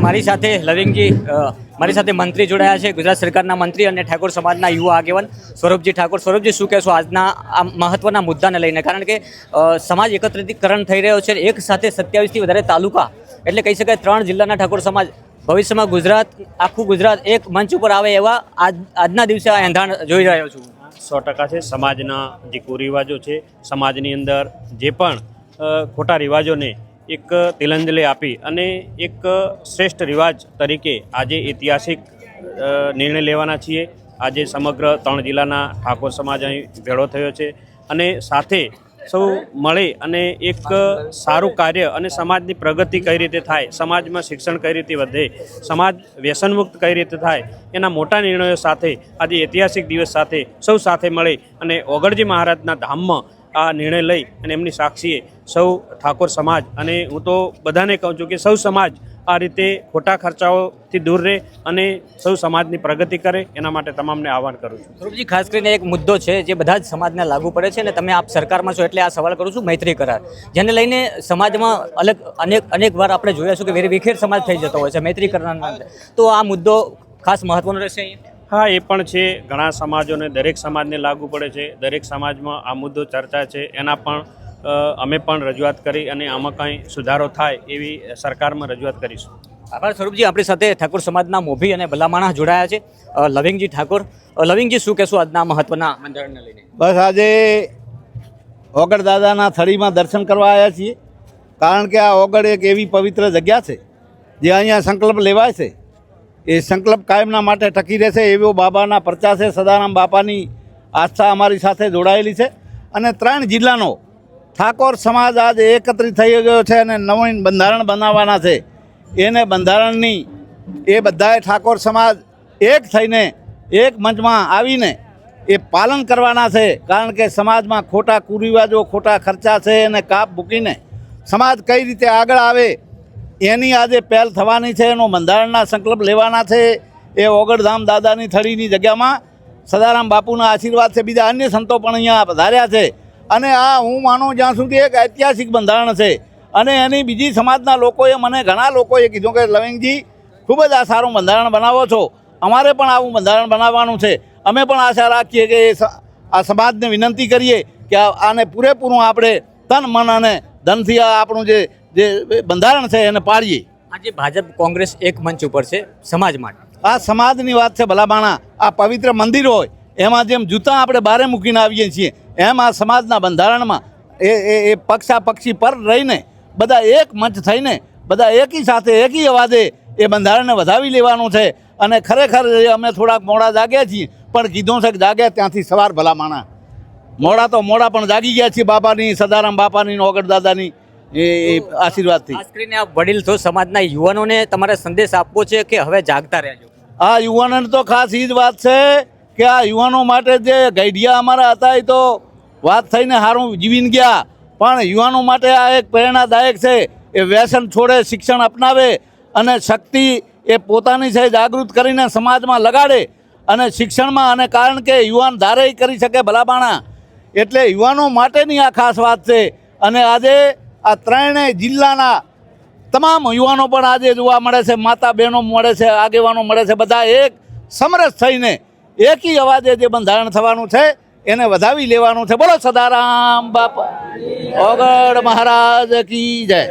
મારી સાથે લવિંગજી મારી સાથે મંત્રી જોડાયા છે, ગુજરાત સરકારના મંત્રી અને ઠાકોર સમાજના યુવા આગેવાન સૌરભજી ઠાકોર. સૌરભજી, શું કહેશો આજના આ મહત્વના મુદ્દાને લઈને? કારણ કે સમાજ એકત્રીકરણ થઈ રહ્યો છે, એક સાથે 27થી વધારે તાલુકા, એટલે કહી શકાય 3 જિલ્લાના ઠાકોર સમાજ ભવિષ્યમાં ગુજરાત, આખું ગુજરાત એક મંચ ઉપર આવે એવા આજના દિવસે આ એંધાણ જોઈ રહ્યો છું. 100% છે. સમાજના જે કુરિવાજો છે, સમાજની અંદર જે પણ ખોટા રિવાજોને એક તિલાંજલિ આપી અને એક શ્રેષ્ઠ રિવાજ તરીકે આજે ઐતિહાસિક નિર્ણય લેવાના છીએ. આજે સમગ્ર 3 જિલ્લાના ઠાકોર સમાજ અહીં ભેળો થયો છે અને સાથે સૌ મળી અને એક સારું કાર્ય અને સમાજની પ્રગતિ કઈ રીતે થાય, સમાજમાં શિક્ષણ કઈ રીતે વધે, સમાજ વ્યસનમુક્ત કઈ રીતે થાય, એના મોટા નિર્ણયો સાથે આજે ઐતિહાસિક દિવસ સાથે સૌ સાથે મળી અને ઓગળજી મહારાજના ધામમાં આ નિર્ણય લઈ અને એમની સાક્ષીએ સૌ ઠાકોર સમાજ, અને હું તો બધાને કહું છું કે સૌ સમાજ આ રીતે ખોટા ખર્ચાઓથી દૂર રહે અને સૌ સમાજની પ્રગતિ કરે, એના માટે તમામને આહવાન કરું છું. સૌરભજી, ખાસ કરીને એક મુદ્દો છે જે બધા જ સમાજને લાગુ પડે છે, અને તમે આપ સરકારમાં છો એટલે આ સવાલ કરું છું, મૈત્રી કરાર, જેને લઈને સમાજમાં અનેક વાર આપણે જોયા છું કે વિખેર સમાજ થઈ જતો હોય છે મૈત્રી કરારના. તો આ મુદ્દો ખાસ મહત્વનો રહેશે અહીંયા. હા, એ પણ છે. ઘણા સમાજોને, દરેક સમાજને લાગુ પડે છે. દરેક સમાજમાં આ મુદ્દો ચર્ચા છે. એના પણ અમે પણ રજૂઆત કરી અને આમાં કંઈ સુધારો થાય એવી સરકારમાં રજૂઆત કરીશું. આભાર સૌરભજી. આપણી સાથે ઠાકોર સમાજના મોભી અને ભલામાણા જોડાયા છે લવિંગજી ઠાકોર. લવિંગજી, શું કહેશું આજના મહત્વના બંધારણને લઈને? બસ આજે ઓગળ દાદાના થળીમાં દર્શન કરવા આવ્યા છીએ, કારણ કે આ ઓગળ એક એવી પવિત્ર જગ્યા છે જે અહીંયા સંકલ્પ લેવાય છે. એ સંકલ્પ કાયમના માટે ટકી રહેશે એવો બાબાના પરચા છે. સદારામ બાપાની આસ્થા અમારી સાથે જોડાયેલી છે અને 3 જિલ્લાનો ઠાકોર સમાજ આજે એકત્રિત થઈ ગયો છે અને નવીન બંધારણ બનાવવાના છે. એને બંધારણની એ બધાએ ઠાકોર સમાજ એક થઈને એક મંચમાં આવીને એ પાલન કરવાના છે, કારણ કે સમાજમાં ખોટા કુરિવાજો, ખોટા ખર્ચા છે એને કાપ મૂકીને સમાજ કઈ રીતે આગળ આવે એની આજે પહેલ થવાની છે. એનો બંધારણના સંકલ્પ લેવાના છે. એ ઓગળધામ દાદાની થળીની જગ્યામાં સદારામ બાપુના આશીર્વાદ છે. બીજા અન્ય સંતો પણ અહીંયા પધાર્યા છે અને આ હું માનું જ્યાં સુધી એક ઐતિહાસિક બંધારણ છે. અને એની બીજી સમાજના લોકોએ, મને ઘણા લોકોએ કીધું કે લવિંગજી ખૂબ જ આ સારું બંધારણ બનાવો છો, અમારે પણ આવું બંધારણ બનાવવાનું છે. અમે પણ આશા રાખીએ કે આ સમાજને વિનંતી કરીએ કે આને પૂરેપૂરું આપણે તન, મન અને ધનથી આ આપણું જે બંધારણ છે એને પાડીએ. આજે ભાજપ કોંગ્રેસ એક મંચ ઉપર છે સમાજ માટે. આ સમાજની વાત છે ભલાબાણા. આ પવિત્ર મંદિર હોય એમાં જેમ જૂતા આપણે બારે મૂકીને આવીએ છીએ, એમ આ સમાજના બંધારણમાં એ પક્ષી પર રહીને બધા એક મંચ થઈને બધા એકી સાથે એકી અવાજે એ બંધારણને વધાવી લેવાનું છે. અને ખરેખર અમે થોડાક મોડા જાગ્યા છીએ, પણ કીધું છે કે જાગ્યા ત્યાંથી સવાર ભલામાણા. મોડા તો મોડા પણ જાગી ગયા છીએ બાપાની, સદારામ બાપાની, ઓગળ દાદાની એ આશીર્વાદથી. ખાસ કરીને આ વડીલ તો સમાજના યુવાનોને તમારે સંદેશ આપવો છે કે હવે જાગતા રહેજો. આ યુવાનોને તો ખાસ એ જ વાત છે કે આ યુવાનો માટે જે ગઈઢિયા અમારા હતા એ તો વાત થઈને સારું જીવીને ગયા, પણ યુવાનો માટે આ એક પ્રેરણાદાયક છે. એ વ્યસન છોડે, શિક્ષણ અપનાવે અને શક્તિ એ પોતાની છે જાગૃત કરીને સમાજમાં લગાડે અને શિક્ષણમાં, અને કારણ કે યુવાન ધારે કરી શકે ભલાબાણા, એટલે યુવાનો માટેની આ ખાસ વાત છે. અને આજે આ 3 જિલ્લાના તમામ યુવાનો પણ આજે જોવા મળે છે, માતા બહેનો મળે છે, આગેવાનો મળે છે, બધા એક સમરસ થઈને એકી અવાજે જે બંધારણ થવાનું છે એને વધાવી લેવાનું છે. બોલો સદારામ બાપા, ઓગળ મહારાજ કી જય.